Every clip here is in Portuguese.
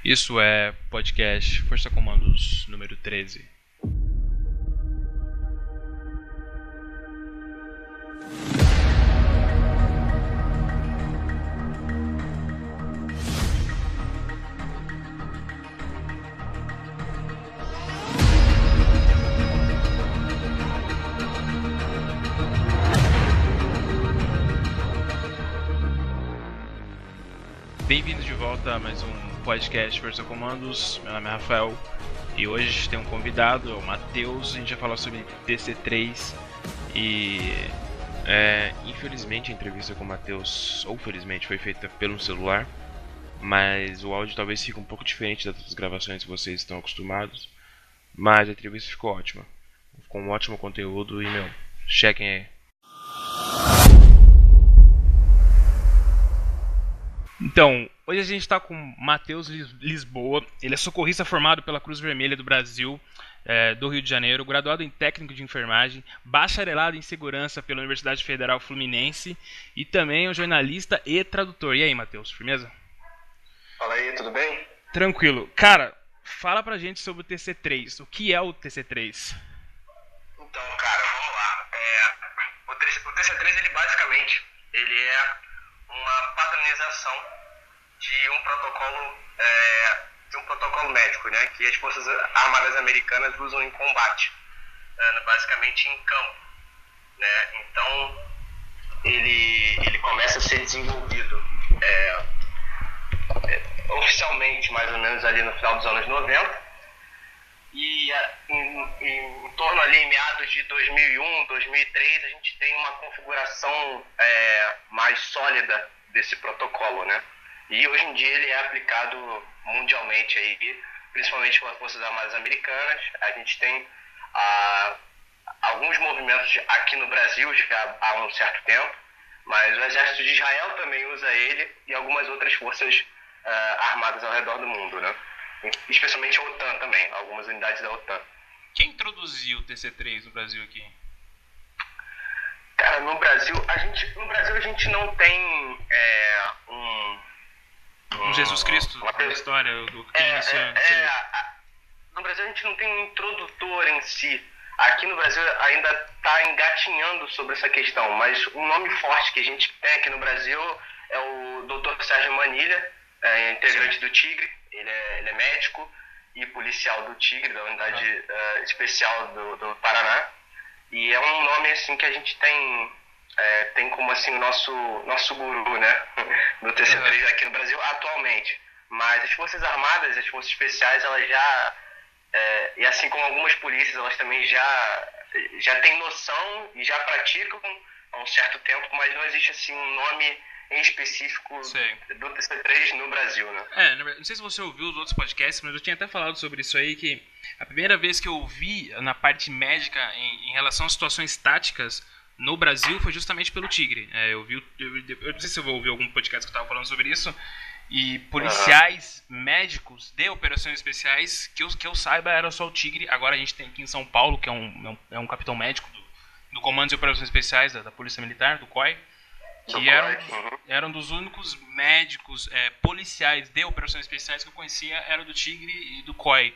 Isso é podcast Força Comandos número 13. Bem-vindos de volta a mais um podcast Força Comandos. Meu nome é Rafael e hoje a gente tem um convidado, é o Matheus. A gente vai falar sobre TC3 e infelizmente a entrevista com o Matheus, ou felizmente, foi feita pelo celular, mas o áudio talvez fique um pouco diferente das gravações que vocês estão acostumados, mas a entrevista ficou ótima, ficou um ótimo conteúdo e chequem aí. Então, hoje a gente está com Matheus Lisboa. Ele é socorrista formado pela Cruz Vermelha do Brasil, do Rio de Janeiro, graduado em técnico de enfermagem, bacharelado em segurança pela Universidade Federal Fluminense e também é um jornalista e tradutor. E aí, Matheus, firmeza? Fala aí, tudo bem? Tranquilo. Cara, fala pra gente sobre o TC3. O que é o TC3? Então, cara, vamos lá. O TC3, ele basicamente, ele é uma padronização de um protocolo médico, né, que as Forças Armadas Americanas usam em combate, basicamente em campo, né? Então ele começa a ser desenvolvido oficialmente mais ou menos ali no final dos anos 90 e em torno ali em meados de 2001, 2003 a gente tem uma configuração mais sólida desse protocolo, né? E hoje em dia ele é aplicado mundialmente aí, principalmente pelas Forças Armadas Americanas. A gente tem alguns movimentos aqui no Brasil já há um certo tempo, mas o Exército de Israel também usa ele e algumas outras forças armadas ao redor do mundo, né? Especialmente a OTAN também, algumas unidades da OTAN. Quem introduziu o TC3 no Brasil aqui? Cara, no Brasil a gente não tem um Jesus Cristo na história do que no Brasil a gente não tem um introdutor em si. Aqui no Brasil ainda está engatinhando sobre essa questão, mas um nome forte que a gente tem aqui no Brasil é o Dr. Sérgio Manilha, integrante do Tigre. Ele é médico e policial do Tigre, da unidade especial do Paraná. E é um nome assim que a gente tem como assim o nosso guru, né, do TC3 aqui no Brasil atualmente. Mas as Forças Armadas, as Forças Especiais, elas já, e assim como algumas polícias, elas também já têm noção e já praticam há um certo tempo, mas não existe assim um nome em específico do TC3 no Brasil, né? Não sei se você ouviu os outros podcasts, mas eu tinha até falado sobre isso aí, que a primeira vez que eu ouvi na parte médica em relação a situações táticas no Brasil foi justamente pelo Tigre. Eu não sei se eu vou ouvir algum podcast que eu estava falando sobre isso, e policiais médicos de operações especiais, que eu saiba, era só o Tigre. Agora a gente tem aqui em São Paulo, que é um capitão médico do Comando de Operações Especiais da Polícia Militar, do COI, que eram dos únicos médicos policiais de operações especiais que eu conhecia, era do Tigre e do COI.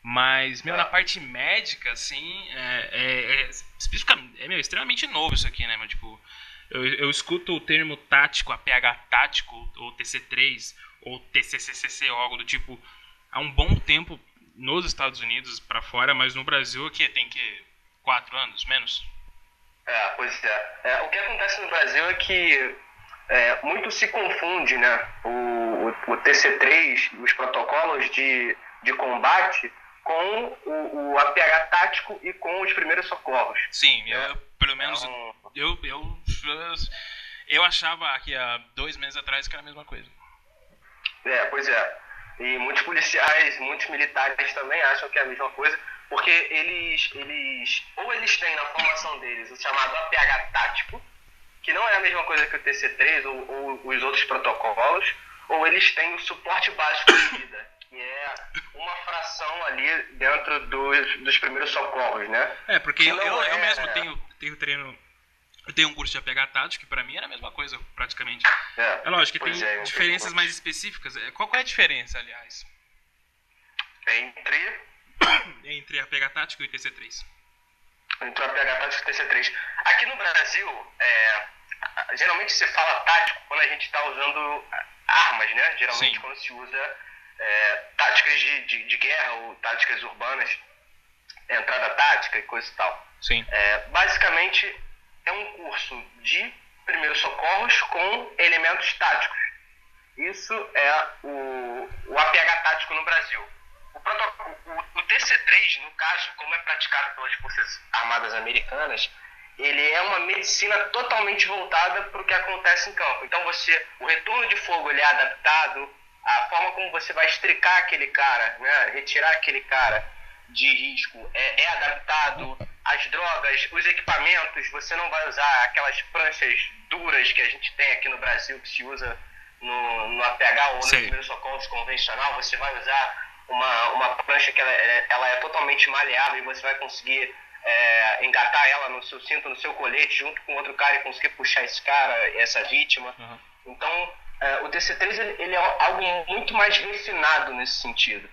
Mas, na parte médica, assim, especificamente, extremamente novo isso aqui, né? Mas, tipo, eu escuto o termo tático, APH tático, ou TC3, ou TCCCC, ou algo do tipo, há um bom tempo nos Estados Unidos para fora, mas no Brasil aqui tem 4 anos, menos? Pois é. O que acontece no Brasil é que muito se confunde, né, o TC3, os protocolos de combate, com o APH tático e com os primeiros socorros. Sim, pelo menos eu achava que há 2 meses atrás que era a mesma coisa. Pois é. E muitos policiais, muitos militares também acham que é a mesma coisa, porque eles têm na formação deles o chamado APH tático, que não é a mesma coisa que o TC3 ou os outros protocolos, ou eles têm o suporte básico de vida, que é uma fração ali dentro dos primeiros socorros, né? Porque eu mesmo tenho treino, eu tenho um curso de APH tático, que pra mim era a mesma coisa, praticamente. É lógico que tem diferenças mais específicas. Qual é a diferença, aliás? Entre a PH Tático e o TC3. Entre a PH Tático e o TC3. Aqui no Brasil, geralmente se fala tático quando a gente está usando armas, né? Geralmente quando se usa táticas de guerra ou táticas urbanas, entrada tática e coisa e tal. Sim. Basicamente é um curso de primeiros socorros com elementos táticos. Isso é o APH tático no Brasil. O TC3, no caso, como é praticado pelas Forças Armadas Americanas, ele é uma medicina totalmente voltada para o que acontece em campo. Então o retorno de fogo ele é adaptado, a forma como você vai estricar aquele cara, né, retirar aquele cara de risco é adaptado, as drogas, os equipamentos, você não vai usar aquelas pranchas duras que a gente tem aqui no Brasil, que se usa no APH ou no primeiro socorros convencional. Você vai usar uma prancha que ela é totalmente maleável e você vai conseguir engatar ela no seu cinto, no seu colete, junto com outro cara e conseguir puxar esse cara, essa vítima. Uhum. Então, o TC3 ele é algo muito mais refinado nesse sentido.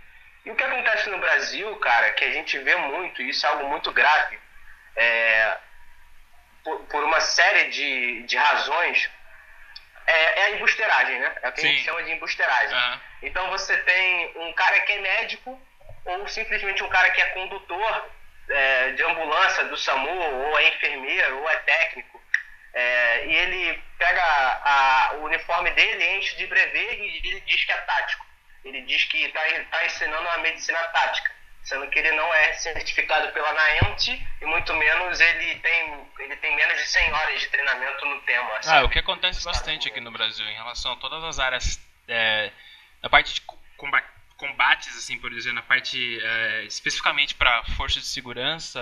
E o que acontece no Brasil, cara, que a gente vê muito, e isso é algo muito grave, por uma série de razões, é a embusteiragem, né? É o que a gente chama de embusteiragem. Uhum. Então você tem um cara que é médico, ou simplesmente um cara que é condutor de ambulância do SAMU, ou é enfermeiro, ou é técnico, e ele pega o uniforme dele, enche de brevê e ele diz que é tático. Ele diz que está ensinando uma medicina tática, sendo que ele não é certificado pela ANAEMT e muito menos ele tem menos de 100 horas de treinamento no tema. Sabe? O que acontece bastante aqui no Brasil em relação a todas as áreas, na parte de combates, assim, por exemplo, na parte especificamente para forças de segurança,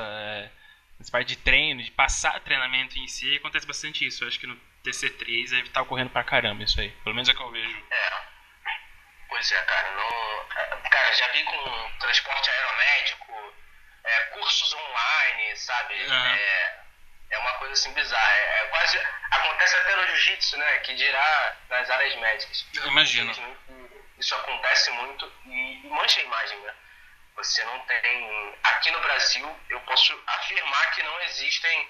na parte de treino, de passar treinamento em si, acontece bastante isso. Eu acho que no TC3 deve estar ocorrendo pra caramba isso aí, pelo menos é o que eu vejo. Pois é, cara. Cara, já vi com transporte aeromédico, cursos online, sabe? Uhum. É uma coisa assim bizarra. Quase acontece até no jiu-jitsu, né? Que dirá nas áreas médicas. Eu imagino. Isso acontece muito e mancha a imagem, né? Você não tem... Aqui no Brasil, eu posso afirmar que não existem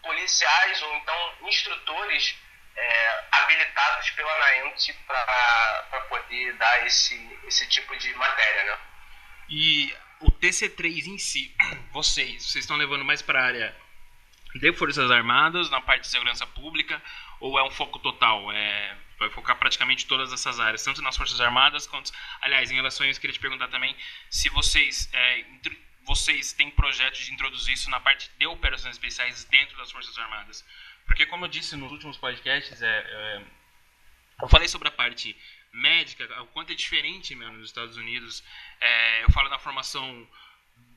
policiais ou então instrutores habilitados pela ANAEMT para poder dar esse tipo de matéria, né? E o TC3 em si, vocês estão levando mais para a área de Forças Armadas, na parte de segurança pública, ou é um foco total? Vai focar praticamente todas essas áreas, tanto nas Forças Armadas quanto... Aliás, em relação a isso, eu queria te perguntar também se vocês têm projetos de introduzir isso na parte de operações especiais dentro das Forças Armadas. Porque, como eu disse nos últimos podcasts, eu falei sobre a parte médica, o quanto é diferente mesmo nos Estados Unidos. Eu falo da formação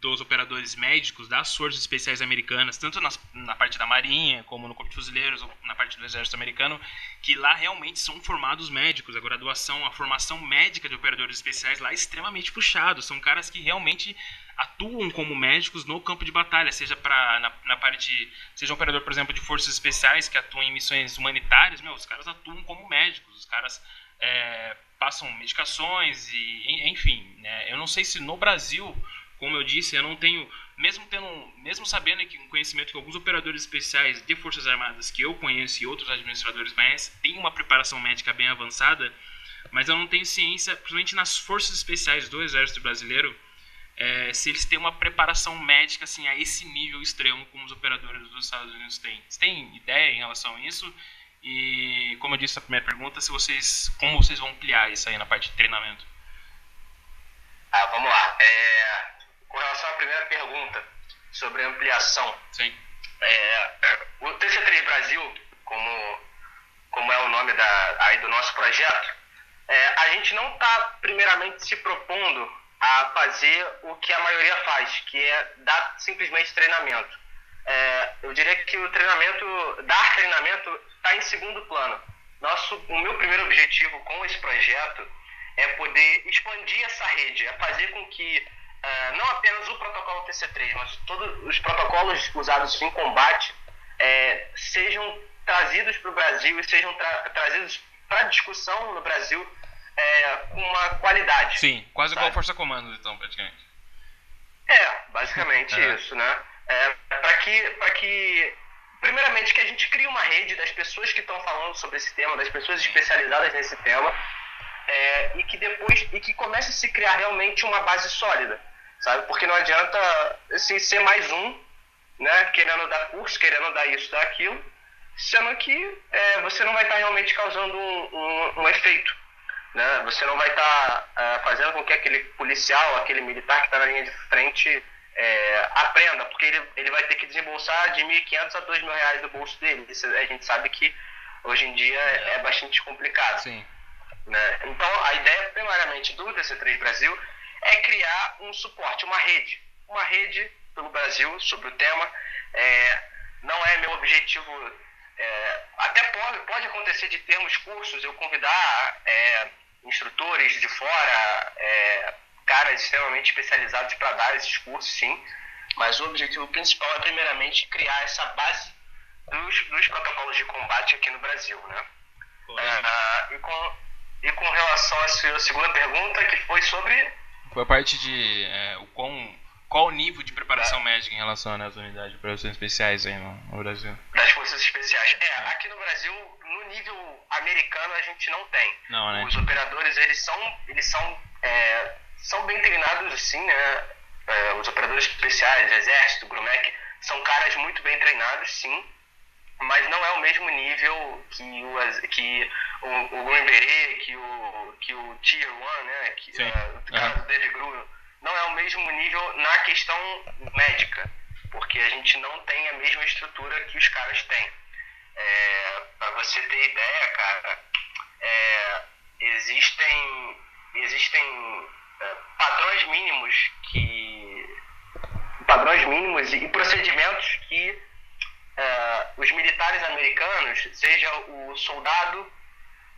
dos operadores médicos das Forças Especiais Americanas, tanto na parte da Marinha, como no Corpo de Fuzileiros, ou na parte do Exército Americano, que lá realmente são formados médicos. A graduação, a formação médica de operadores especiais lá é extremamente puxado. São caras que realmente atuam como médicos no campo de batalha, seja na parte, seja um operador, por exemplo, de forças especiais que atuam em missões humanitárias, os caras atuam como médicos, os caras passam medicações e, enfim, né? Eu não sei se no Brasil, como eu disse, eu não tenho, mesmo sabendo que um conhecimento que alguns operadores especiais de Forças Armadas que eu conheço e outros administradores conhecem, tem uma preparação médica bem avançada, mas eu não tenho ciência, principalmente nas Forças Especiais do Exército Brasileiro, se eles têm uma preparação médica assim, a esse nível extremo como os operadores dos Estados Unidos têm. Você tem ideia em relação a isso? E, como eu disse na primeira pergunta, como vocês vão ampliar isso aí na parte de treinamento? Vamos lá. Com relação à primeira pergunta sobre ampliação, sim. O TC3 Brasil, como é o nome aí do nosso projeto, a gente não está primeiramente se propondo a fazer o que a maioria faz, que é dar simplesmente treinamento. Eu diria que dar treinamento está em segundo plano. O meu primeiro objetivo com esse projeto é poder expandir essa rede, é fazer com que não apenas o protocolo TC3, mas todos os protocolos usados em combate sejam trazidos para o Brasil e sejam trazidos para discussão no Brasil com uma qualidade. Sim, quase sabe? igual Força Comando, então, praticamente. Basicamente isso, né? Para que, primeiramente, que a gente crie uma rede das pessoas que estão falando sobre esse tema, das pessoas especializadas nesse tema, e que depois, e que comece a se criar realmente uma base sólida, sabe? Porque não adianta assim, ser mais um, né? Querendo dar curso, querendo dar isso, dar aquilo, sendo que você não vai estar realmente causando um efeito. Né? Você não vai estar fazendo com que aquele policial, aquele militar que está na linha de frente aprenda, porque ele vai ter que desembolsar de R$ 1.500 a R$ 2.000 do bolso dele. Isso a gente sabe que hoje em dia é bastante complicado. Sim. Né? Então, a ideia, primariamente, do DC3 Brasil é criar um suporte, uma rede pelo Brasil sobre o tema. Não é meu objetivo, até pode acontecer de termos cursos, eu convidar instrutores de fora, caras extremamente especializados para dar esses cursos, sim, mas o objetivo principal é, primeiramente, criar essa base dos protocolos de combate aqui no Brasil, né? E com relação à sua segunda pergunta, que foi sobre... Foi a parte de qual o nível de preparação médica em relação às unidades de operações especiais aí no Brasil? Das forças especiais. Aqui no Brasil, no nível americano, a gente não tem. Não, né? Os operadores, eles são bem treinados, sim, né? Os operadores especiais, Exército, Grumec, são caras muito bem treinados, sim, mas não é o mesmo nível que o Green Beret, que o Tier 1, né? O cara do David Gruel. Não é o mesmo nível na questão médica, porque a gente não tem a mesma estrutura que os caras têm. Para você ter ideia, cara, existem padrões mínimos e procedimentos que os militares americanos, seja o soldado,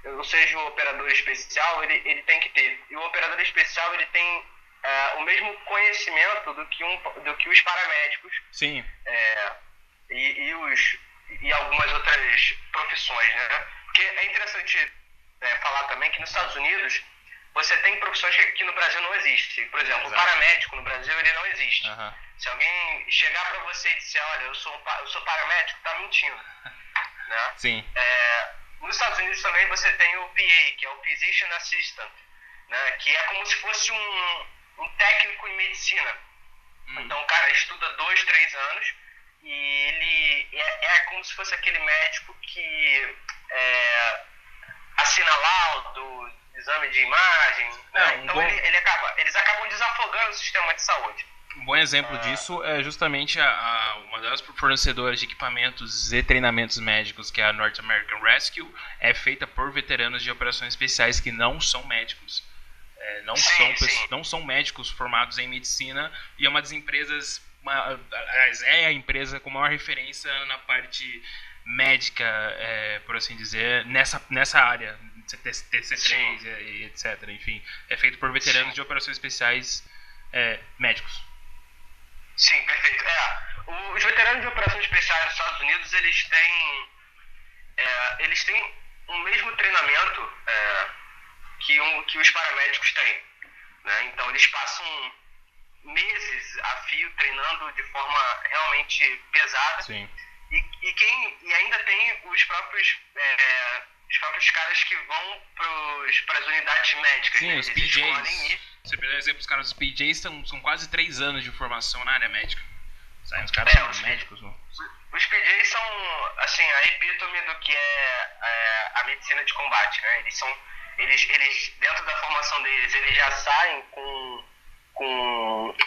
ou seja o operador especial, ele tem que ter. E o operador especial, ele tem o mesmo conhecimento do que os paramédicos. Sim. E algumas outras profissões, né? Porque é interessante falar também que nos Estados Unidos você tem profissões que aqui no Brasil não existem. Por exemplo, o paramédico no Brasil ele não existe. Uhum. Se alguém chegar para você e disser, olha, eu sou paramédico, tá mentindo. Né? Sim. Nos Estados Unidos também você tem o PA, que é o Physician Assistant, né? Que é como se fosse um técnico em medicina. Então o cara estuda 2, 3 anos e ele é como se fosse aquele médico que assina laudo, exame de imagem, né? Então eles acabam desafogando o sistema de saúde. Um bom exemplo disso é justamente uma das fornecedoras de equipamentos e treinamentos médicos, que é a North American Rescue, é feita por veteranos de operações especiais que não são médicos. Não são médicos formados em medicina, e é uma das empresas, é a empresa com maior referência na parte médica, por assim dizer, nessa área, TC3 e etc. Enfim, é feito por veteranos de operações especiais médicos. Sim, perfeito. Os veteranos de operações especiais dos Estados Unidos, eles têm o mesmo treinamento que os paramédicos têm, né? Então eles passam meses a fio treinando de forma realmente pesada. Sim. E ainda tem os próprios caras que vão para as unidades médicas. Sim, né? os PJs. Você pega exemplo, os caras dos PJs são quase 3 anos de formação na área médica. Os caras são médicos. Os PJs são assim, a epítome do que é a medicina de combate, né? Eles dentro da formação deles, eles já saem com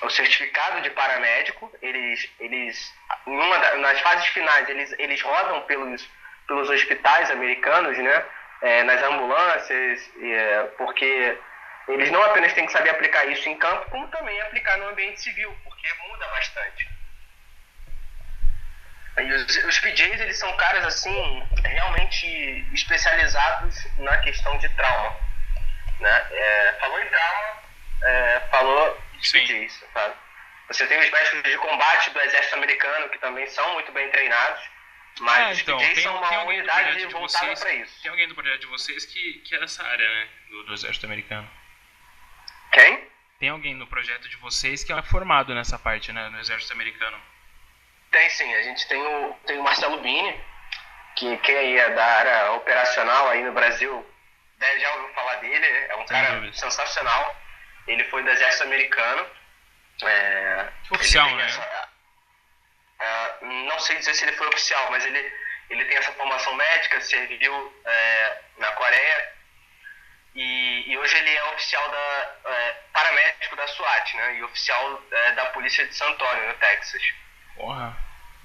o certificado de paramédico. Nas fases finais, eles rodam pelos hospitais americanos, né? Nas ambulâncias, porque eles não apenas têm que saber aplicar isso em campo, como também aplicar no ambiente civil, porque muda bastante. E os PJs, eles são caras assim, realmente especializados na questão de trauma, né? Falou em trauma, falou de PJs, sabe? Você tem os médicos de combate do exército americano, que também são muito bem treinados, Mas os Então, PJs são uma alguém do unidade projeto de voltada vocês, para isso. tem alguém do projeto de vocês que é dessa área, né, do exército americano. Quem? Tem alguém no projeto de vocês que é formado nessa parte, né, no exército americano. Tem sim, a gente tem o Marcelo Bini, que quem aí é da área operacional aí no Brasil já ouviu falar dele, é um cara sensacional. Ele foi do exército americano. Oficial, né? Não sei dizer se ele foi oficial, mas ele tem essa formação médica, serviu na Coreia e hoje ele é oficial paramédico da SWAT, né? E oficial da polícia de San Antonio, no Texas. Porra,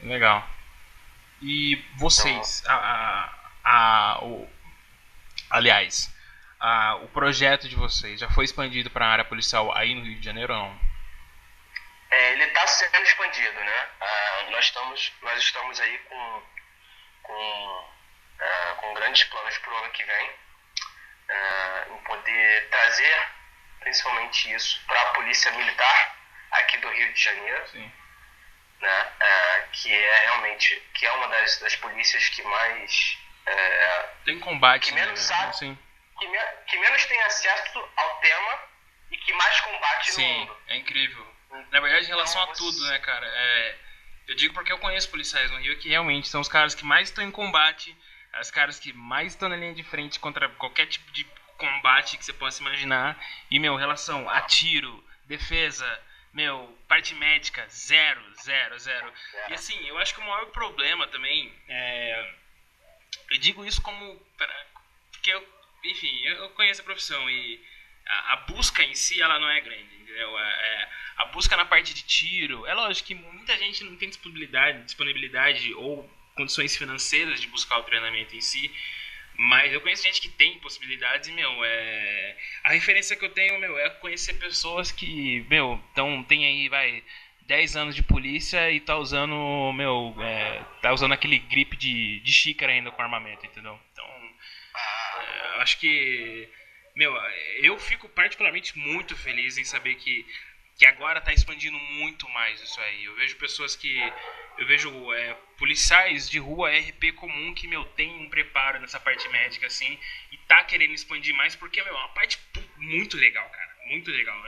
legal. E vocês, aliás, o projeto de vocês já foi expandido para a área policial aí no Rio de Janeiro ou não? Ele está sendo expandido, né? Nós estamos aí com grandes planos para o ano que vem, em poder trazer principalmente isso para a polícia militar aqui do Rio de Janeiro. Sim. Né? Que é realmente uma das polícias que mais tem combate, que menos sabe, sim. que menos tem acesso ao tema e que mais combate no mundo. Sim, é incrível. Na verdade, em relação a tudo, né, cara? Eu digo porque eu conheço policiais no Rio que realmente são os caras que mais estão em combate, os caras que mais estão na linha de frente contra qualquer tipo de combate que você possa imaginar. E, relação a tiro, defesa, parte médica, zero. E assim, eu acho que o maior problema também eu digo isso porque eu conheço a profissão e a busca em si, ela não é grande, entendeu? A busca na parte de tiro, é lógico que muita gente não tem disponibilidade ou condições financeiras de buscar o treinamento em si, mas eu conheço gente que tem possibilidades e, a referência que eu tenho, é conhecer pessoas que, tem aí, 10 anos de polícia e tá usando, aquele grip de xícara ainda com armamento, entendeu? Então, eu acho que, eu fico particularmente muito feliz em saber que agora tá expandindo muito mais isso aí. Eu vejo pessoas policiais de rua, RP comum, que, tem um preparo nessa parte médica, assim, e tá querendo expandir mais, porque, é uma parte muito legal, cara, muito legal.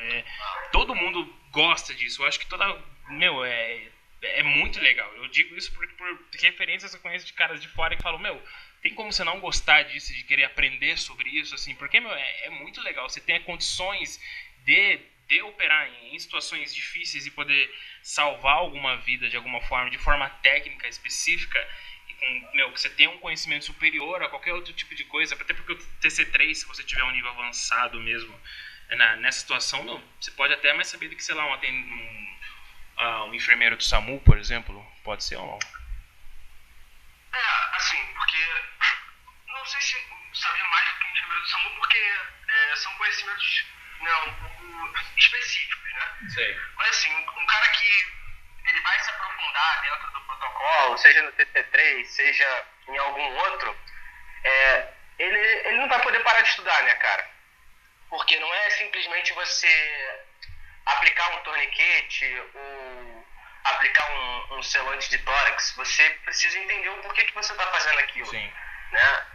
Todo mundo gosta disso, eu acho que é muito legal. Eu digo isso por referências que eu conheço de caras de fora que falam, tem como você não gostar disso, de querer aprender sobre isso, assim, porque, é muito legal. Você tem condições de operar em situações difíceis e poder salvar alguma vida de alguma forma, de forma técnica específica, e que você tenha um conhecimento superior a qualquer outro tipo de coisa, até porque o TC3, se você tiver um nível avançado mesmo, nessa situação, você pode até mais saber do que, sei lá, um enfermeiro do SAMU, por exemplo, pode ser ou não? Assim, porque não sei se saber mais do que um enfermeiro do SAMU, porque são conhecimentos um pouco específicos, né? Sei. Mas assim, um cara que ele vai se aprofundar dentro do protocolo, seja no TC3, seja em algum outro, ele não vai poder parar de estudar, né, cara? Porque não é simplesmente você aplicar um torniquete ou aplicar um selante de tórax. Você precisa entender o porquê que você está fazendo aquilo. Sim. Né?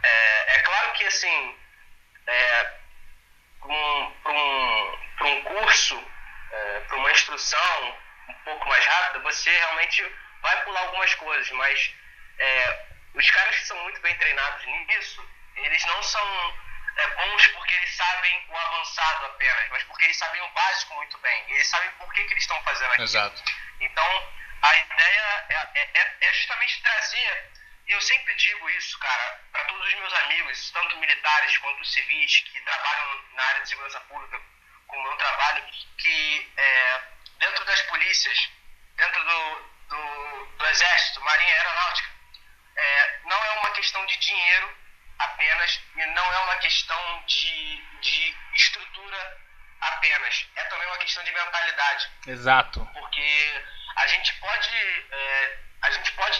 É claro que, assim, para um curso, para uma instrução um pouco mais rápida, você realmente vai pular algumas coisas, mas os caras que são muito bem treinados nisso, eles não são bons porque eles sabem o avançado apenas, mas porque eles sabem o básico muito bem, e eles sabem por que eles estão fazendo aquilo. Exato. Então, a ideia é justamente trazer, e eu sempre digo isso, cara, para todos os meus amigos, tanto militares quanto civis, que trabalham na área de segurança pública, como eu trabalho, que dentro das polícias, dentro do Exército, Marinha e Aeronáutica, não é uma questão de dinheiro apenas, e não é uma questão de estrutura apenas, é também uma questão de mentalidade. Exato. Porque a gente pode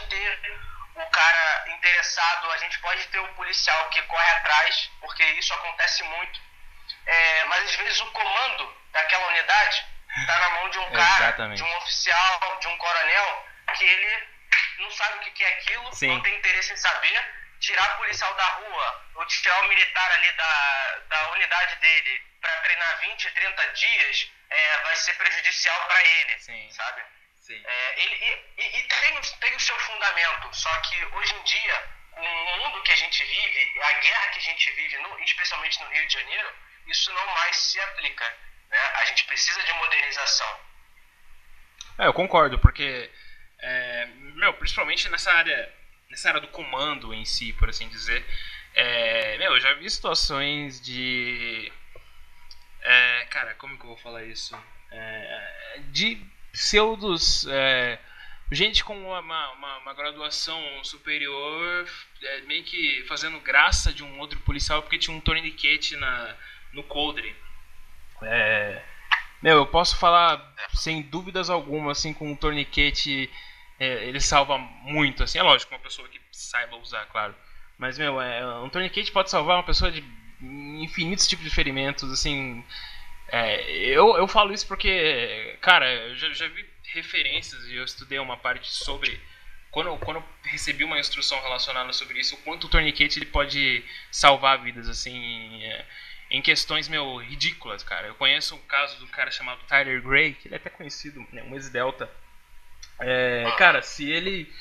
ter o cara interessado, a gente pode ter o policial que corre atrás, porque isso acontece muito, mas às vezes o comando daquela unidade está na mão de um cara, de um oficial, de um coronel, que ele não sabe o que é aquilo, Sim. não tem interesse em saber, tirar o policial da rua ou tirar o militar ali da unidade dele para treinar 20, 30 dias vai ser prejudicial para ele, Sim. sabe? Sim. Ele tem o seu fundamento, só que hoje em dia, com o mundo que a gente vive, a guerra que a gente vive, especialmente no Rio de Janeiro, isso não mais se aplica, né? A gente precisa de modernização. Eu concordo, porque principalmente nessa área do comando em si, por assim dizer, eu já vi situações de cara, como que eu vou falar isso? De pseudos gente com uma graduação superior meio que fazendo graça de um outro policial porque tinha um torniquete no coldre. Eu posso falar sem dúvidas alguma, assim, com um torniquete ele salva muito, assim, é lógico, uma pessoa que saiba usar, claro. Mas, um torniquete pode salvar uma pessoa de infinitos tipos de ferimentos, assim. Eu falo isso porque, cara, eu já vi referências e eu estudei uma parte sobre... Quando eu recebi uma instrução relacionada sobre isso, o quanto o torniquete ele pode salvar vidas, assim... em questões, ridículas, cara. Eu conheço um caso de um cara chamado Tyler Gray, que ele é até conhecido, né, um ex-delta. Cara, se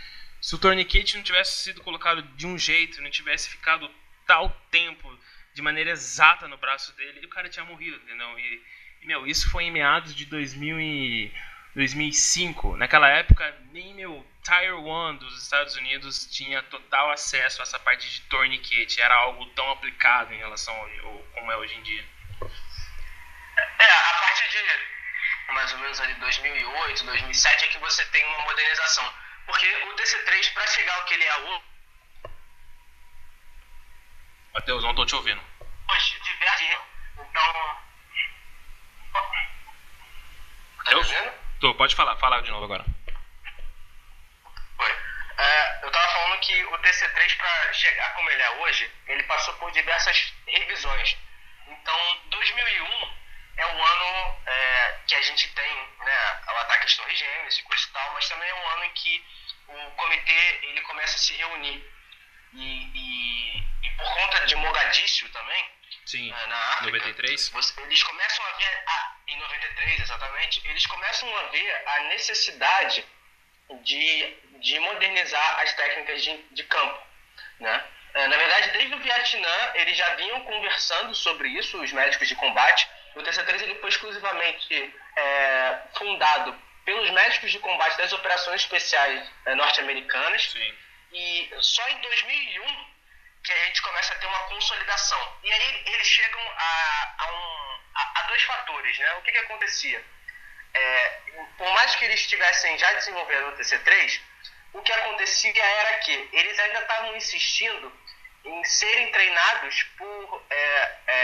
o torniquete não tivesse sido colocado de um jeito, não tivesse ficado tal tempo de maneira exata no braço dele, o cara tinha morrido, entendeu? E isso foi em meados de 2005. Naquela época, nem Tier 1 dos Estados Unidos tinha total acesso a essa parte de torniquete. Era algo tão aplicado em relação ao como é hoje em dia. A partir de mais ou menos ali 2008, 2007 é que você tem uma modernização. Porque o TC3, para chegar ao que ele é hoje... Matheus, não tô te ouvindo. Hoje, diversos... Então... Matheus? Tô, pode falar de novo agora. Eu tava falando que o TC3, para chegar como ele é hoje, ele passou por diversas revisões. Então, 2001 é o ano que a gente tem, né, o ataque às Torres Gêmeas e coisa e tal, mas também é um ano em que o comitê ele começa a se reunir. E por conta de Mogadíscio também, sim, na África, 93. Eles começam a ver, em 93 exatamente, eles começam a ver a necessidade de modernizar as técnicas de campo, né? Na verdade, desde o Vietnã, eles já vinham conversando sobre isso, os médicos de combate. O TC3 ele foi exclusivamente fundado pelos médicos de combate das operações especiais norte-americanas. Sim. E só em 2001 que a gente começa a ter uma consolidação. E aí eles chegam a dois fatores, né? O que acontecia? Por mais que eles estivessem já desenvolvendo o TC3, o que acontecia era que eles ainda estavam insistindo em serem treinados por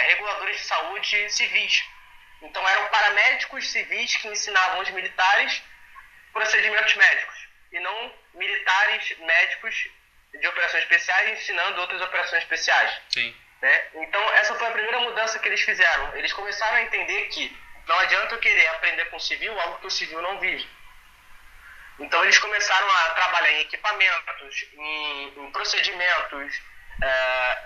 reguladores de saúde civis. Então eram paramédicos civis que ensinavam os militares procedimentos médicos, e não militares médicos de operações especiais ensinando outras operações especiais. Sim. Né? Então essa foi a primeira mudança que eles fizeram. Eles começaram a entender que não adianta eu querer aprender com o civil algo que o civil não vive. Então eles começaram a trabalhar em equipamentos, em procedimentos,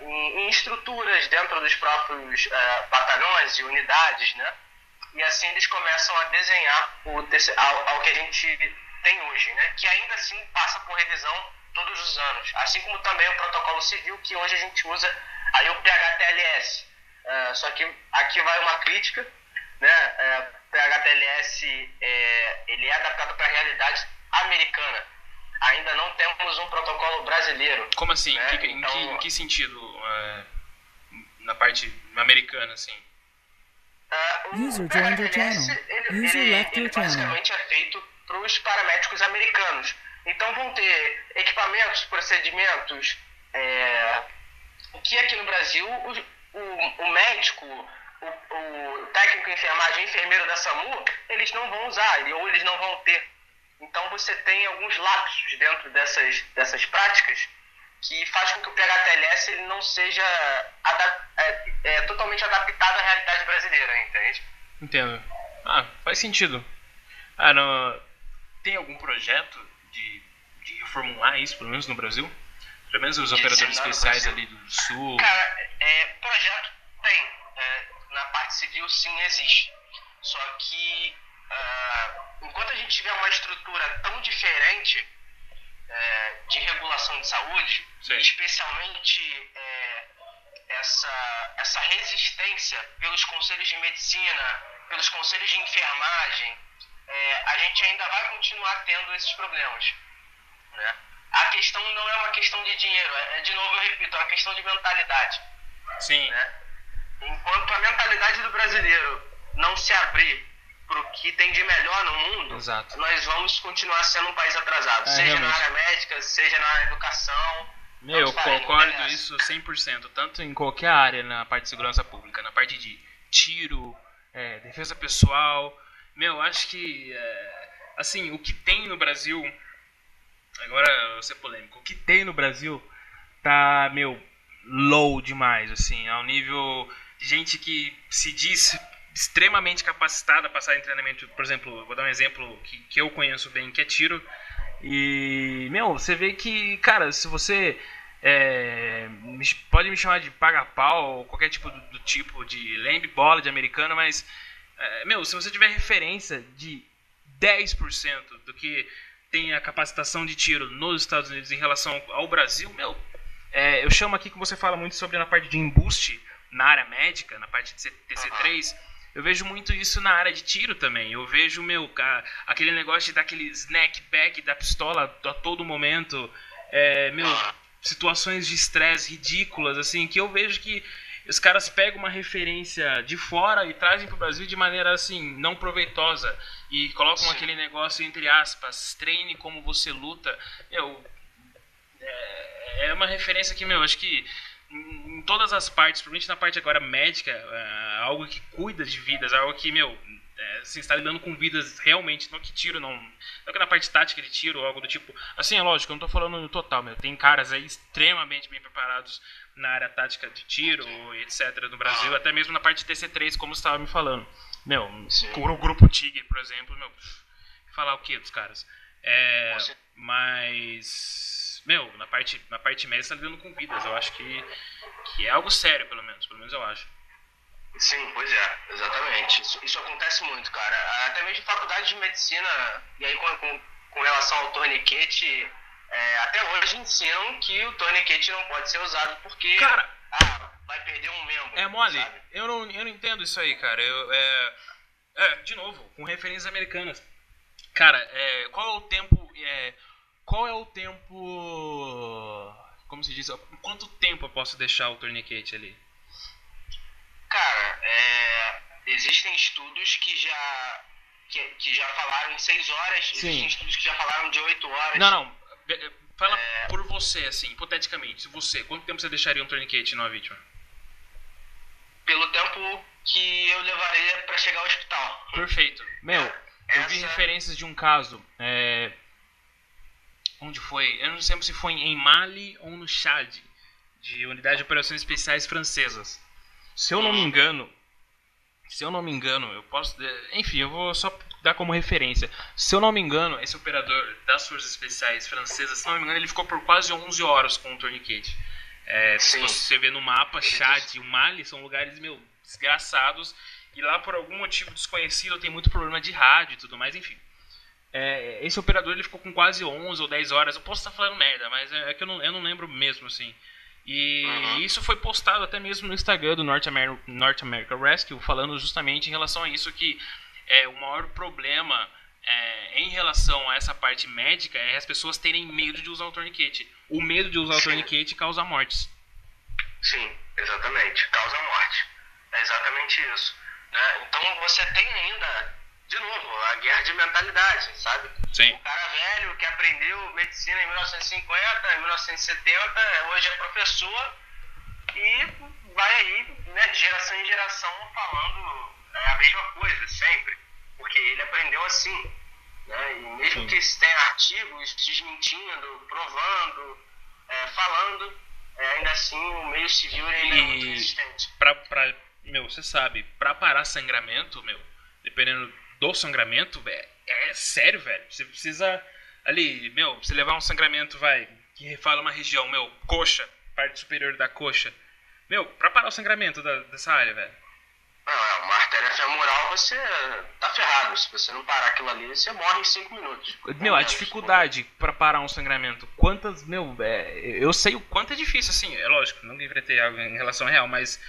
em estruturas dentro dos próprios batalhões e unidades, né? E assim eles começam a desenhar ao que a gente tem hoje, né? Que ainda assim passa por revisão todos os anos. Assim como também o protocolo civil, que hoje a gente usa aí o PHTLS. Só que aqui vai uma crítica, né? O PHTLS ele é adaptado para a realidade americana. Ainda não temos um protocolo brasileiro. Como assim? Né? Em que sentido? Na parte americana, assim? O PHTLS ele basicamente é feito para os paramédicos americanos. Então vão ter equipamentos, procedimentos que aqui no Brasil o médico, o técnico de enfermagem, o enfermeiro da SAMU, eles não vão usar, ou eles não vão ter. Então você tem alguns lapsos dentro dessas práticas que faz com que o PHTLS ele não seja totalmente adaptado à realidade brasileira, entende? Entendo. Faz sentido. Tem algum projeto de reformular isso, pelo menos no Brasil? Pelo menos os operadores especiais ali do Sul. Cara, projeto tem. Na parte civil, sim, existe. Só que, enquanto a gente tiver uma estrutura tão diferente de regulação de saúde, sim, especialmente essa resistência pelos conselhos de medicina, pelos conselhos de enfermagem, a gente ainda vai continuar tendo esses problemas, né? A questão não é uma questão de dinheiro, de novo eu repito, é uma questão de mentalidade. Sim. Né? Enquanto a mentalidade do brasileiro não se abrir para o que tem de melhor no mundo, exato, nós vamos continuar sendo um país atrasado, seja realmente na área médica, seja na educação. Eu concordo isso 100%, tanto em qualquer área, na parte de segurança pública, na parte de tiro, defesa pessoal. Acho que, assim, o que tem no Brasil, agora eu vou ser polêmico, o que tem no Brasil tá, low demais, assim, ao nível de gente que se diz extremamente capacitada a passar em treinamento. Por exemplo, vou dar um exemplo que eu conheço bem, que é tiro. E, você vê que, cara, se você pode me chamar de paga-pau ou qualquer tipo do tipo de lambe bola de americano, mas, se você tiver referência de 10% do que tem a capacitação de tiro nos Estados Unidos em relação ao Brasil, eu chamo aqui que você fala muito sobre na parte de embuste, na área médica, na parte de TC3, eu vejo muito isso na área de tiro também. Eu vejo, aquele negócio de dar aquele snack bag da pistola a todo momento, situações de estresse ridículas, assim, que eu vejo que os caras pegam uma referência de fora e trazem pro Brasil de maneira, assim, não proveitosa, e colocam aquele negócio, entre aspas, treine como você luta. É uma referência que, acho que em todas as partes, principalmente na parte agora médica, algo que cuida de vidas, algo que, assim, está lidando com vidas realmente, não que tiro, não que na parte tática de tiro ou algo do tipo. Assim, é lógico, eu não tô falando no total, tem caras aí extremamente bem preparados na área tática de tiro, etc, no Brasil, até mesmo na parte de TC3, como você estava me falando. O Grupo Tigre, por exemplo, falar o que dos caras? Mas, na parte média você está lidando com vidas. Eu acho que é algo sério, pelo menos eu acho. Sim, pois é, exatamente. Isso acontece muito, cara. Até mesmo faculdade de medicina, e aí com relação ao torniquete, até hoje ensinam que o torniquete não pode ser usado porque, cara, vai perder um membro. É mole, sabe? Eu não entendo isso aí, cara. De novo, com referências americanas. Cara, qual é o tempo... Como se diz? Quanto tempo eu posso deixar o torniquete ali? Cara, existem estudos que já falaram em 6 horas. Sim. Existem estudos que já falaram de 8 horas. Não. Fala por você, assim, hipoteticamente. Quanto tempo você deixaria um torniquete numa vítima? Pelo tempo que eu levaria pra chegar ao hospital. Perfeito. Eu vi referências de um caso... Onde foi? Eu não lembro se foi em Mali ou no Chad, de unidade de operações especiais francesas. Se eu não me engano, eu posso... Enfim, eu vou só dar como referência. Se eu não me engano, esse operador das forças especiais francesas, se não me engano, ele ficou por quase 11 horas com o torniquete. Se você vê no mapa, Chad e o Mali são lugares, desgraçados. E lá, por algum motivo desconhecido, tem muito problema de rádio e tudo mais, enfim. Esse operador ele ficou com quase 11 ou 10 horas. Eu posso estar falando merda, mas é que eu não lembro mesmo, assim. E isso foi postado até mesmo no Instagram do North America Rescue, falando justamente em relação a isso, que o maior problema em relação a essa parte médica é as pessoas terem medo de usar o torniquete. O medo de usar o torniquete causa mortes. Sim, exatamente. Causa morte. É exatamente isso. Né? Então você tem ainda... De novo, a guerra de mentalidade, sabe? Sim. O cara velho que aprendeu medicina em 1950, em 1970, hoje é professor e vai aí, né, de geração em geração falando a mesma coisa, sempre. Porque ele aprendeu assim. Né? E mesmo que se tenha artigos desmentindo, provando, falando, ainda assim o meio civil ainda é muito resistente. Você sabe, pra parar sangramento, dependendo do sangramento, é sério, velho. Você precisa, ali, meu, você levar um sangramento, vai, que fala uma região, meu, coxa, parte superior da coxa. Meu, pra parar o sangramento dessa área, velho. Não, uma artéria femoral, você tá ferrado. Se você não parar aquilo ali, você morre em 5 minutos. Meu, a dificuldade pra parar um sangramento, quantas, meu, eu sei o quanto é difícil, assim, é lógico, nunca enfrentei algo em relação real, mas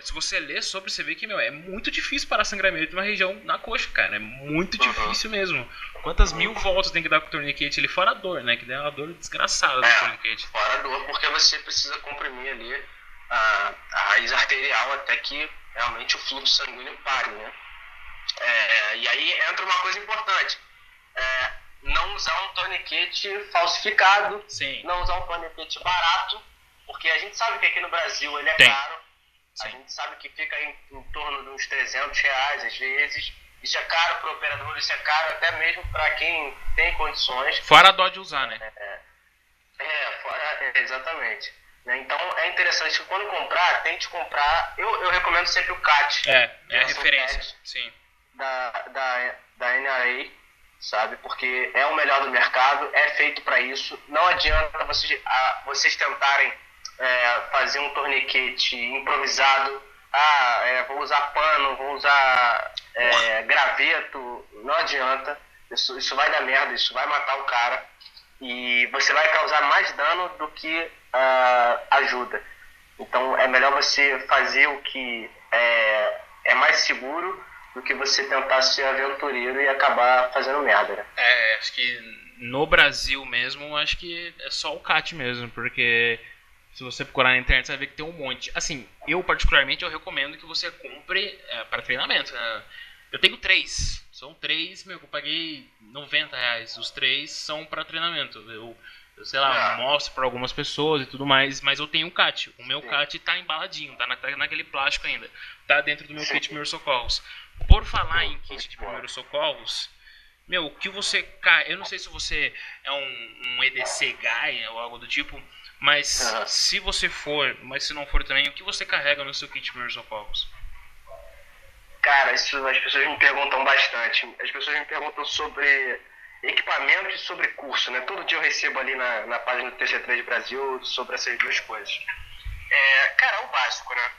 se você ler sobre, você vê que, meu, é muito difícil parar sangramento numa região na coxa, cara, é muito difícil mesmo. Quantas mil voltas tem que dar com o torniquete ali, fora a dor, né, que dá uma dor desgraçada do torniquete. Fora a dor, porque você precisa comprimir ali a raiz arterial até que realmente o fluxo sanguíneo pare, né? E aí entra uma coisa importante. Não usar um torniquete falsificado, Sim. Não usar um torniquete barato, porque a gente sabe que aqui no Brasil ele é caro, Sim. A gente sabe que fica em torno de uns R$300 às vezes, isso é caro para o operador, isso é caro até mesmo para quem tem condições. Fora a dó de usar, né? Exatamente. Então é interessante que quando comprar, tente comprar, eu recomendo sempre o CAT. É a referência, sim. Da NRA, sabe? Porque é o melhor do mercado, é feito para isso. Não adianta vocês tentarem fazer um torniquete improvisado. Vou usar pano, vou usar graveto. Não adianta. Isso vai dar merda, isso vai matar o cara. E você vai causar mais dano do que ajuda. Então é melhor você fazer o que é mais seguro do que você tentar ser aventureiro e acabar fazendo merda, né? Acho que no Brasil mesmo, acho que é só o CAT mesmo, porque se você procurar na internet, você vai ver que tem um monte. Assim, eu particularmente, eu recomendo que você compre para treinamento. Eu tenho 3. São 3, meu, que eu paguei R$90. Os 3 são para treinamento. Eu sei lá, mostro para algumas pessoas e tudo mais, mas eu tenho um CAT. O meu CAT tá embaladinho, tá naquele plástico ainda. Tá dentro do meu kit de primeiros socorros. Por falar em kit de primeiros socorros, meu, o que você... Eu não sei se você é um EDC guy ou algo do tipo, mas se você for, mas se não for também, o que você carrega no seu kit de primeiros socorros? Cara, isso as pessoas me perguntam bastante. As pessoas me perguntam sobre equipamento e sobre curso, né? Todo dia eu recebo ali na página do TC3 Brasil sobre essas duas coisas. Cara, é o básico, né?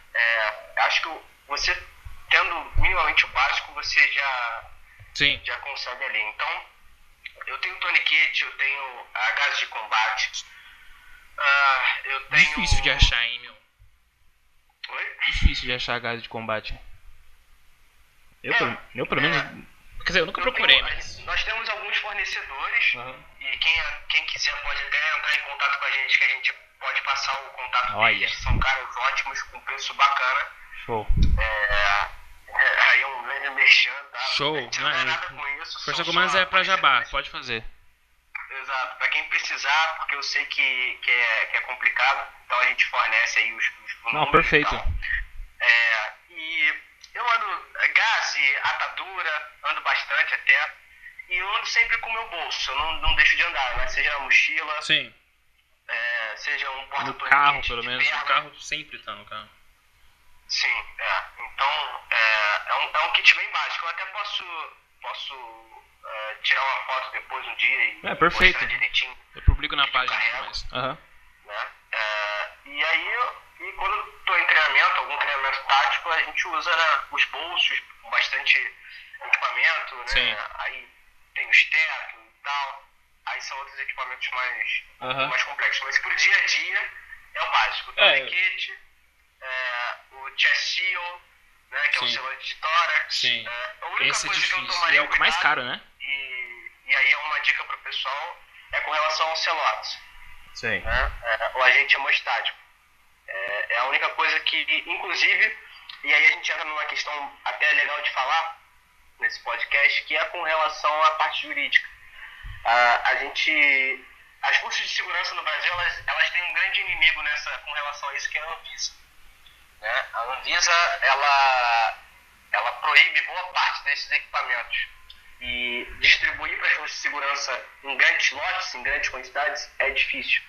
Acho que você, tendo minimamente o básico, você já consegue ali. Então, eu tenho torniquete, eu tenho a gás de combate, eu tenho... Difícil de achar, hein, meu? Oi? Difícil de achar gás de combate. Eu pelo menos... Quer dizer, eu nunca procurei, mas... Nós temos alguns fornecedores, e quem quiser pode até entrar em contato com a gente, que a gente pode passar o contato deles. São caras ótimos, com preço bacana. Show. Aí é um merchan, tá? Show. A gente não é nada com isso. Força Comandos é pra jabá, pode fazer. Exato. Pra quem precisar, porque eu sei que é complicado, então a gente fornece aí os números. Não, perfeito. E eu ando gás, atadura, ando bastante até, e eu ando sempre com o meu bolso, eu não deixo de andar, né? Seja na mochila, sim. Seja um porta-torniquete. No carro, pelo menos, no carro sempre tá no carro. Sim, então é um kit bem básico, eu até posso tirar uma foto depois um dia e perfeito. mostrar direitinho. Eu publico na página depois. Né? E aí, quando eu tô em treinamento, algum treinamento tático, a gente usa os bolsos com bastante equipamento, né? Sim. Aí tem os tetos e tal, aí são outros equipamentos mais complexos, mas pro dia a dia é o básico, o torniquete, o chest seal, né, que é o selante de tórax. Sim. A única esse coisa é difícil, que eu tomaria é o mais caro, né? E aí é uma dica pro pessoal, com relação ao celote. Sim. Né? O agente hemostático. É a única coisa que, inclusive, e aí a gente entra numa questão até legal de falar nesse podcast, que é com relação à parte jurídica. As forças de segurança no Brasil, elas têm um grande inimigo com relação a isso, que é a Anvisa. Né? A Anvisa, ela proíbe boa parte desses equipamentos. E distribuir para as forças de segurança em grandes lotes, em grandes quantidades, é difícil.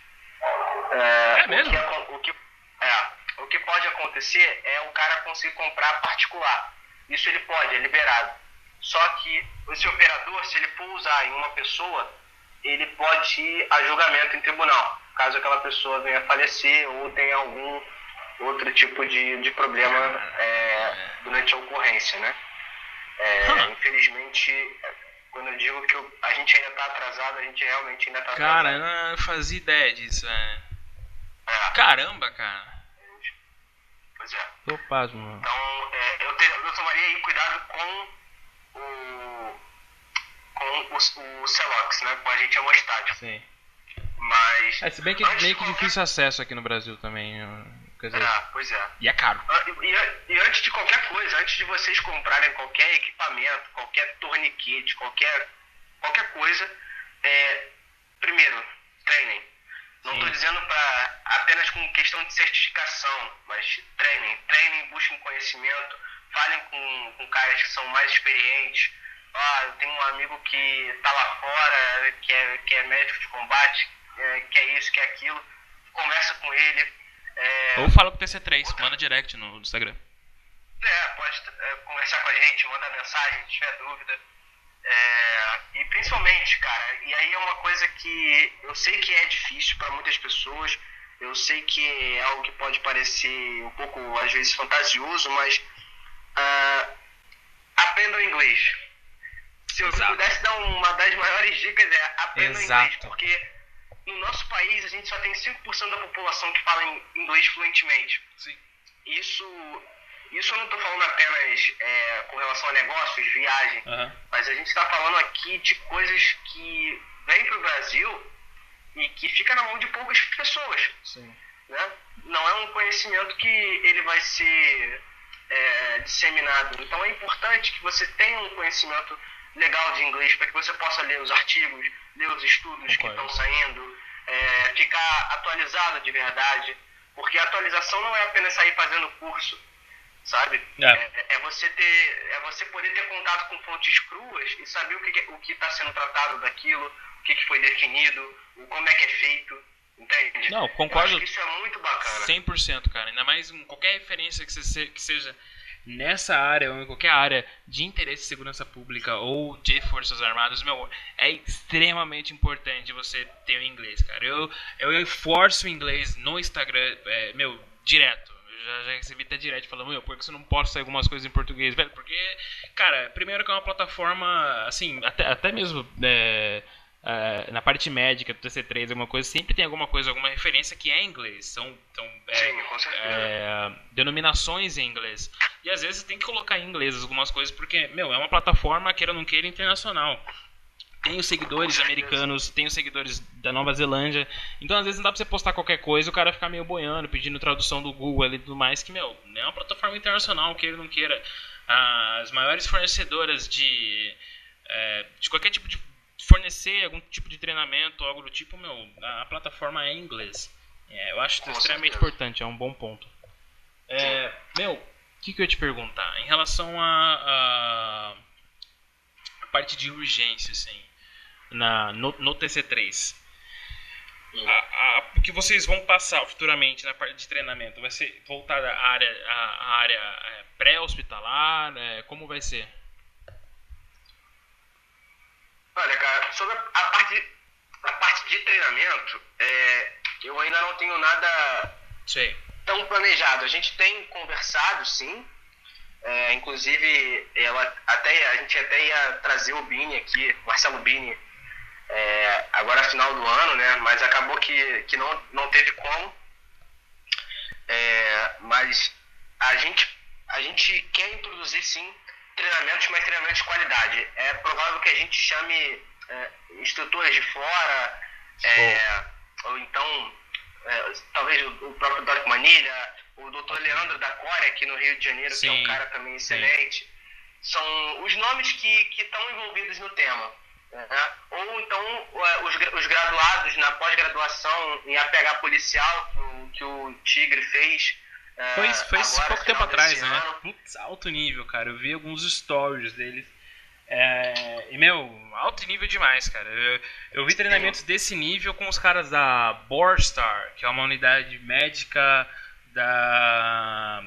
Mesmo? O que pode acontecer é o cara conseguir comprar particular. Isso ele pode, é liberado. Só que esse operador, se ele for usar em uma pessoa, ele pode ir a julgamento em tribunal, caso aquela pessoa venha a falecer ou tenha algum outro tipo de problema durante a ocorrência, né? Infelizmente, quando eu digo que a gente ainda está atrasado, a gente realmente ainda está atrasado. Cara, eu não fazia ideia disso, Caramba, cara. Pois é. Tô pasmo, mano. Então, eu tomaria aí cuidado com o Celox, né? Com a gente hemostático. Sim. Mas... se bem que é meio que difícil acesso aqui no Brasil também. Quer dizer, pois é. E é caro. E antes de qualquer coisa, antes de vocês comprarem qualquer equipamento, qualquer torniquete, qualquer coisa, primeiro, treinem. Não estou dizendo apenas com questão de certificação, mas treinem, busquem conhecimento, falem com caras que são mais experientes. Eu tenho um amigo que está lá fora, que é médico de combate, que é isso, que é aquilo, conversa com ele. Ou fala com o TC3, manda direct no Instagram. Pode conversar com a gente, manda mensagem, se tiver dúvida. E principalmente, cara, e aí é uma coisa que eu sei que é difícil para muitas pessoas, eu sei que é algo que pode parecer um pouco, às vezes, fantasioso, mas aprendam inglês. Se eu pudesse dar uma das maiores dicas aprendam inglês, porque no nosso país a gente só tem 5% da população que fala inglês fluentemente. Sim. Isso eu não estou falando apenas com relação a negócios, viagem, mas a gente está falando aqui de coisas que vêm para o Brasil e que fica na mão de poucas pessoas. Sim. Né? Não é um conhecimento que ele vai ser disseminado. Então é importante que você tenha um conhecimento legal de inglês para que você possa ler os artigos, ler os estudos que estão saindo, ficar atualizado de verdade, porque a atualização não é apenas sair fazendo curso, sabe? É você poder ter contato com fontes cruas e saber o que está sendo tratado daquilo, o que foi definido, como é que é feito, entende? Não, concordo. Eu acho que isso é muito bacana. 100%, cara. Ainda mais qualquer referência que seja nessa área ou em qualquer área de interesse de segurança pública ou de forças armadas, é extremamente importante você ter o inglês, cara. Eu forço o inglês no Instagram, direto. Eu já recebi até direto falando, por que você não posta algumas coisas em português, velho? Porque, cara, primeiro que é uma plataforma, assim, até mesmo na parte médica do TC3, alguma coisa, sempre tem alguma referência que é em inglês. São Sim, com certeza. Denominações em inglês. E às vezes tem que colocar em inglês algumas coisas, porque, é uma plataforma, queira ou não queira, internacional. Tem os seguidores americanos, tem os seguidores da Nova Zelândia. Então, às vezes, não dá pra você postar qualquer coisa e o cara ficar meio boiando, pedindo tradução do Google e tudo mais, que, é uma plataforma internacional, queira ou não queira. As maiores fornecedoras de qualquer tipo de fornecer algum tipo de treinamento, algo do tipo, a plataforma é em inglês. Eu acho isso extremamente importante, é um bom ponto. O que eu ia te perguntar? Em relação a parte de urgência, assim, no TC3, o que vocês vão passar futuramente na parte de treinamento? Vai ser voltada à área pré-hospitalar? Como vai ser? Olha, cara, sobre a parte de treinamento, eu ainda não tenho nada tão planejado. A gente tem conversado, sim. Inclusive, a gente até ia trazer o Bini aqui, Marcelo Bini, agora final do ano, né? Mas acabou que não teve como. Mas a gente quer introduzir, sim, treinamentos, mas treinamentos de qualidade. É provável que a gente chame instrutores de fora, ou então talvez o próprio Doc Manilha, o Dr. Leandro da Core aqui no Rio de Janeiro, que é um cara também excelente. Sim. São os nomes que estão envolvidos no tema. Né? Ou então os graduados na pós-graduação em APH policial que o Tigre fez. Foi pouco tempo atrás, né? Putz, alto nível, cara. Eu vi alguns stories deles. Alto nível demais, cara. Eu vi treinamentos desse nível com os caras da Borstar, que é uma unidade médica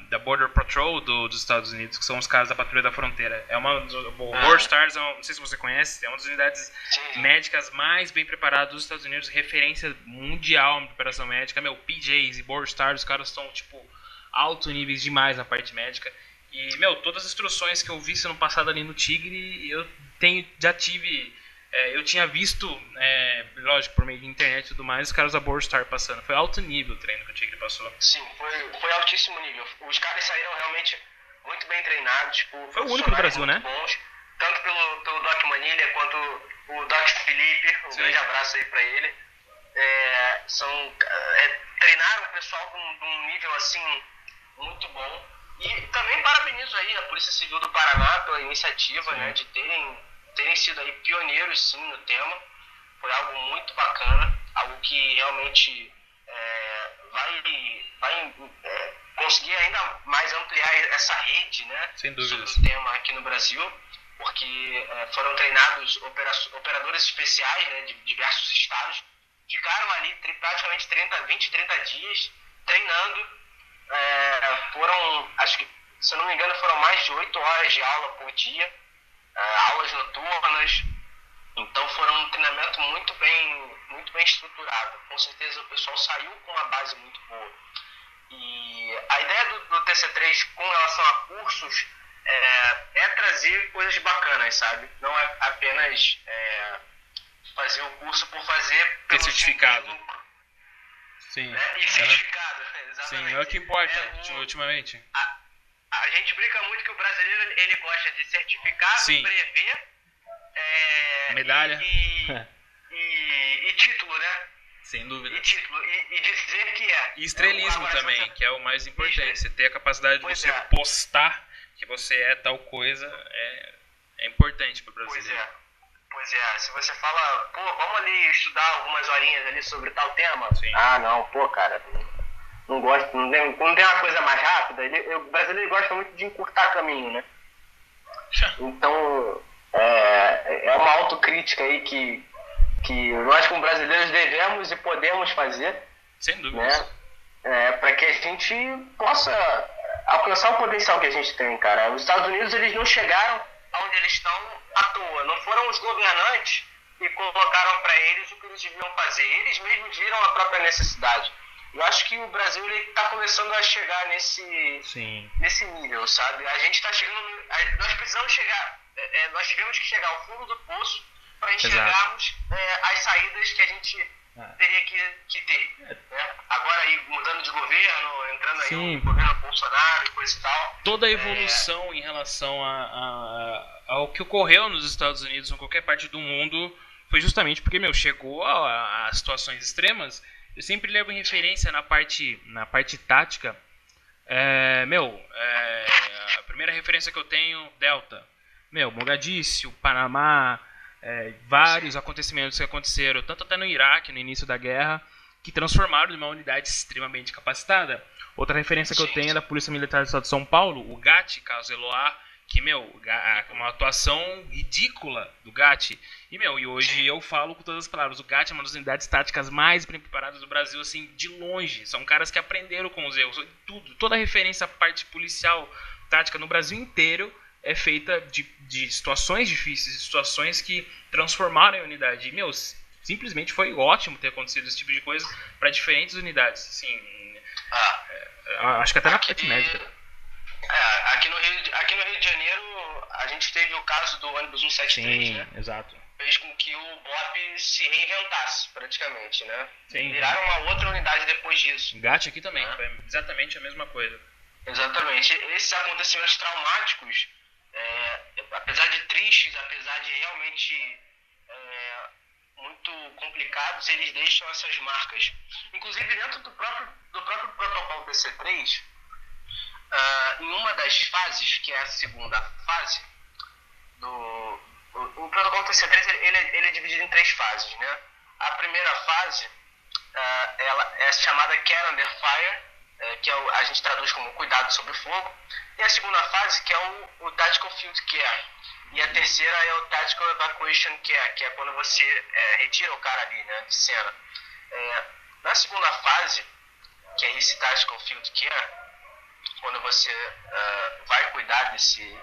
da Border Patrol dos Estados Unidos, que são os caras da Patrulha da Fronteira. O War Stars, não sei se você conhece, é uma das unidades médicas mais bem preparadas dos Estados Unidos, referência mundial em preparação médica. PJs e War Stars, os caras estão, tipo, alto níveis demais na parte médica. E, todas as instruções que eu vi sendo passado ali no Tigre, eu tinha visto, lógico, por meio de internet e tudo mais, os caras da Borstar passando. Foi alto nível o treino que o Tigre passou. Sim, foi altíssimo nível. Os caras saíram realmente muito bem treinados. Tipo, foi o único do Brasil, né? Bons, tanto pelo Doc Manilha quanto o Doc Felipe. Um grande abraço aí pra ele. Treinaram o pessoal de um nível assim muito bom. E também parabenizo aí a Polícia Civil do Paraná pela iniciativa, né, de terem sido aí pioneiros sim no tema. Foi algo muito bacana, algo que realmente vai conseguir ainda mais ampliar essa rede, né, sobre o tema aqui no Brasil, porque foram treinados operadores especiais, né, de diversos estados, ficaram ali praticamente 30 dias treinando. Foram, acho que, se eu não me engano, foram mais de 8 horas de aula por dia, aulas noturnas. Então foram um treinamento muito bem estruturado. Com certeza o pessoal saiu com uma base muito boa. E a ideia do TC3 com relação a cursos é trazer coisas bacanas, sabe? Não é apenas fazer o curso por fazer pelo certificado. Sim. E certificado, exatamente. Sim, é o que importa ultimamente. A gente brinca muito que o brasileiro ele gosta de certificado, brevet, medalha e título, né? Sem dúvida. E título, e dizer que é. E estrelismo também, que é o mais importante. Você ter a capacidade de você postar que você é tal coisa é importante para o brasileiro. Pois é, se você fala, vamos ali estudar algumas horinhas ali sobre tal tema. Sim. Não, cara, não gosto, não tem uma coisa mais rápida. O brasileiro gosta muito de encurtar caminho, né? Então, é uma autocrítica aí que nós como brasileiros devemos e podemos fazer. Sem dúvida. Né? Para que a gente possa alcançar o potencial que a gente tem, cara. Os Estados Unidos, eles não chegaram aonde eles estão à toa. Não foram os governantes que colocaram para eles o que eles deviam fazer. Eles mesmos viram a própria necessidade. Eu acho que o Brasil está começando a chegar nesse nível, sabe? A gente está chegando... Nós precisamos chegar... nós tivemos que chegar ao fundo do poço para enxergarmos as saídas que a gente teria que ter. Né? Agora aí, mudando de governo, entrando aí no governo Bolsonaro e coisa e tal. Toda a evolução em relação ao que ocorreu nos Estados Unidos, em qualquer parte do mundo, foi justamente porque, chegou a situações extremas. Eu sempre levo em referência na parte tática. A primeira referência que eu tenho, Delta. Mogadíscio, Panamá, vários acontecimentos que aconteceram, tanto até no Iraque, no início da guerra, que transformaram numa unidade extremamente capacitada. Outra referência que eu tenho é da Polícia Militar do Estado de São Paulo, o GAT, caso Eloá, que, uma atuação ridícula do GAT. E hoje eu falo com todas as palavras, o GAT é uma das unidades táticas mais bem preparadas do Brasil, assim, de longe. São caras que aprenderam com os erros. Toda a referência à parte policial tática no Brasil inteiro é feita de situações difíceis, situações que transformaram a unidade. E, simplesmente foi ótimo ter acontecido esse tipo de coisa para diferentes unidades. Assim, acho que até na parte médica. Aqui no Rio de Janeiro, a gente teve o caso do ônibus 173, né? Exato. Fez com que o BOP se reinventasse, praticamente, né? Sim. Viraram uma outra unidade depois disso. GAT aqui também, foi exatamente a mesma coisa. Exatamente. Esses acontecimentos traumáticos, apesar de tristes, apesar de realmente muito complicados, eles deixam essas marcas. Inclusive, dentro do próprio protocolo TC3, em uma das fases, que é a segunda fase, o protocolo TC3 ele é dividido em 3 fases, né? A primeira fase ela é chamada Care Under Fire, que a gente traduz como cuidado sob fogo, e a segunda fase, que é o Tactical Field Care, e a terceira é o Tactical Evacuation Care, que é quando você retira o cara ali, né, de cena. Na segunda fase, que é esse Tactical Field Care, quando você vai cuidar desse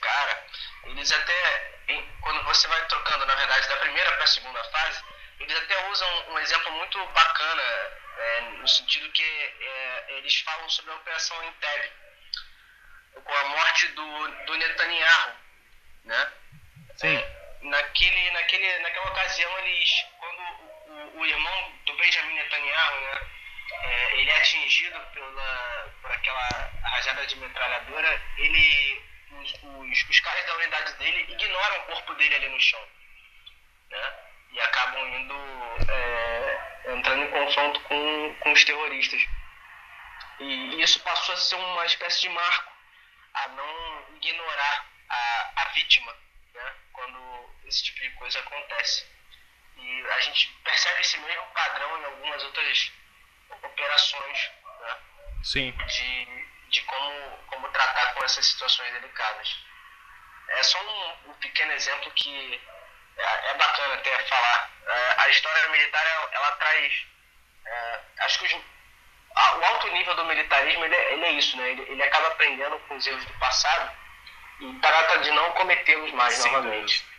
cara, eles até, quando você vai trocando, na verdade, da primeira para a segunda fase, eles até usam um exemplo muito bacana, no sentido que eles falam sobre a Operação Entebbe, com a morte do Netanyahu, né? Sim. Naquela ocasião, quando o irmão do Benjamin Netanyahu, né, ele é atingido por aquela rajada de metralhadora, os caras da unidade dele ignoram o corpo dele ali no chão, né, e acabam entrando em confronto com os terroristas. E isso passou a ser uma espécie de marco a não ignorar a vítima, né, quando esse tipo de coisa acontece. E a gente percebe esse mesmo padrão em algumas outras operações, né? Sim. De como tratar com essas situações delicadas. É só um pequeno exemplo que é bacana até falar. A história militar, ela traz... acho que o alto nível do militarismo, ele é isso, né? Ele acaba aprendendo com os erros do passado e trata de não cometê-los mais novamente.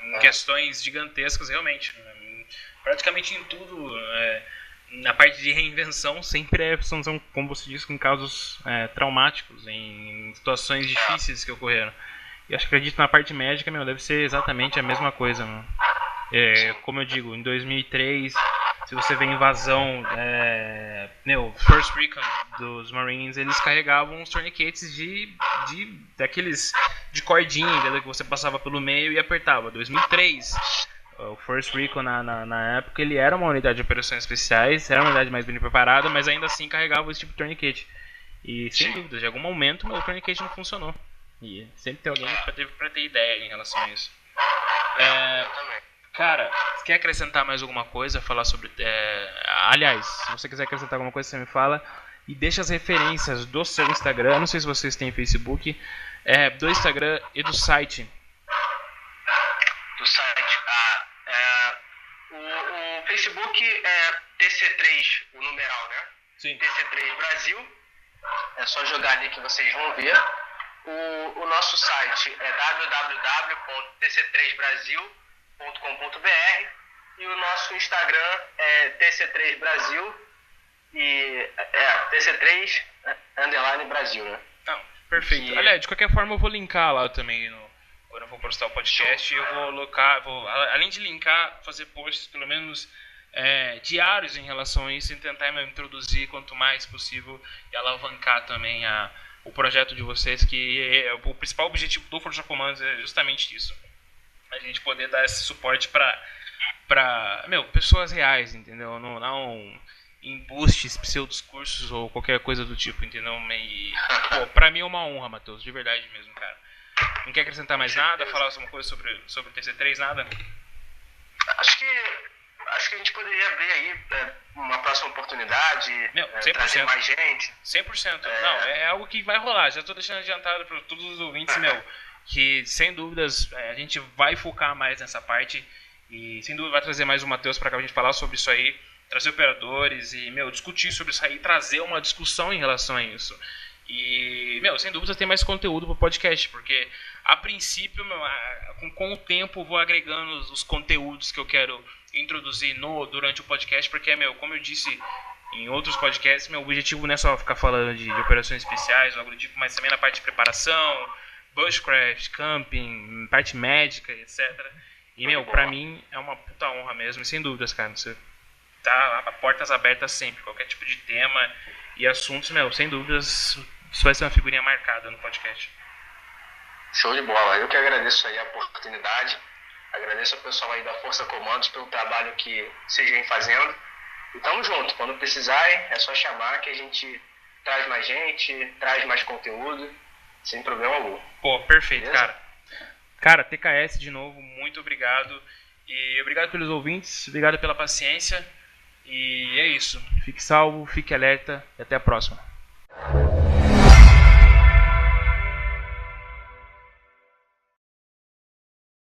Em questões gigantescas, realmente. Praticamente em tudo, na parte de reinvenção, sempre são, como você disse, em casos traumáticos, em situações difíceis que ocorreram. E acho que acredito na parte médica, deve ser exatamente a mesma coisa. Como eu digo, em 2003, se você vê a invasão, First Recon dos Marines, eles carregavam uns tourniquets daqueles de cordinha, entendeu? Que você passava pelo meio e apertava. 2003, o First Recon na época, ele era uma unidade de operações especiais, era uma unidade mais bem preparada, mas ainda assim carregava esse tipo de tourniquet. E sem dúvida, de algum momento o tourniquet não funcionou. E sempre tem alguém pra ter ideia em relação a isso. Cara, você quer acrescentar mais alguma coisa? Falar sobre... aliás, se você quiser acrescentar alguma coisa, você me fala. E deixa as referências do seu Instagram. Não sei se vocês têm Facebook. Do Instagram e do site. Do site. O Facebook é TC3, o numeral, né? Sim. TC3 Brasil. É só jogar ali que vocês vão ver. O nosso site é www.tc3brasil.com.br e o nosso Instagram é TC3Brasil e TC3 _ Brasil, né? Não, perfeito. Aliás, de qualquer forma eu vou linkar lá também quando eu vou postar o podcast. Eu vou além de linkar, fazer posts pelo menos diários em relação a isso e tentar me introduzir quanto mais possível e alavancar também o projeto de vocês, que o principal objetivo do Força Comandos é justamente isso. A gente poder dar esse suporte para pessoas reais, entendeu? Não embustes, pseudoscursos ou qualquer coisa do tipo, entendeu? E, pra mim é uma honra, Matheus, de verdade mesmo, cara. Não quer acrescentar mais nada? Falar alguma coisa sobre o TC3, nada? Acho que a gente poderia abrir aí uma próxima oportunidade, 100%. trazer mais gente. 100%. Não, é algo que vai rolar. Já estou deixando adiantado para todos os ouvintes, que sem dúvidas a gente vai focar mais nessa parte e sem dúvida vai trazer mais o Matheus para cá a gente falar sobre isso aí, trazer operadores e, discutir sobre isso aí, trazer uma discussão em relação a isso. E, sem dúvida tem mais conteúdo para o podcast, porque a princípio, com o tempo, eu vou agregando os conteúdos que eu quero introduzir durante o podcast, porque, como eu disse em outros podcasts, meu objetivo não é só ficar falando de operações especiais, algo do tipo, mas também na parte de preparação, bushcraft, camping, parte médica, etc. E, pra mim é uma puta honra mesmo, e sem dúvidas, cara, você tá a portas abertas sempre, qualquer tipo de tema e assuntos, sem dúvidas, isso vai ser uma figurinha marcada no podcast. Show de bola, eu que agradeço aí a oportunidade. Agradeço ao pessoal aí da Força Comandos pelo trabalho que vocês vêm fazendo. E tamo junto. Quando precisarem, é só chamar que a gente traz mais gente, traz mais conteúdo, sem problema algum. Pô, perfeito, beleza? Cara. Cara, TKS de novo, muito obrigado. E obrigado pelos ouvintes, obrigado pela paciência. E é isso. Fique salvo, fique alerta e até a próxima.